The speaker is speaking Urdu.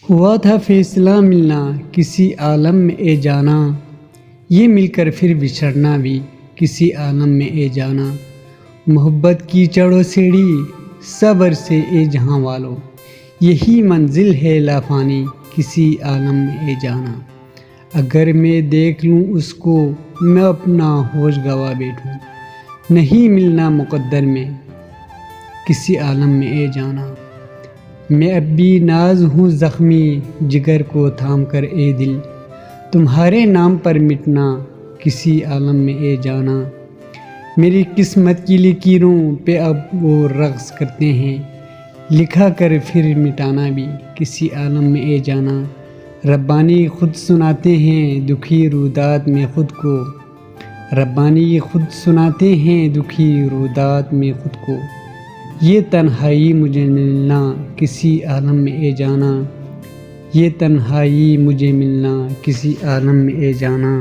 ہوا تھا فیصلہ ملنا کسی عالم میں اے جانا، یہ مل کر پھر بچھڑنا بھی کسی عالم میں اے جانا۔ محبت کی چڑھو سیڑھی صبر سے اے جہاں والو، یہی منزل ہے لافانی کسی عالم میں اے جانا۔ اگر میں دیکھ لوں اس کو میں اپنا ہوش گوا بیٹھوں، نہیں ملنا مقدر میں کسی عالم میں اے جانا۔ میں اب بھی ناز ہوں زخمی جگر کو تھام کر اے دل، تمہارے نام پر مٹنا کسی عالم میں اے جانا۔ میری قسمت کی لکیروں پہ اب وہ رقص کرتے ہیں، لکھا کر پھر مٹانا بھی کسی عالم میں اے جانا۔ ربانی خود سناتے ہیں دکھی رودات میں خود کو، ربانی خود سناتے ہیں دکھی رودات میں خود کو، یہ تنہائی مجھے ملنا کسی عالم میں اے جانا، یہ تنہائی مجھے ملنا کسی عالم میں اے جانا۔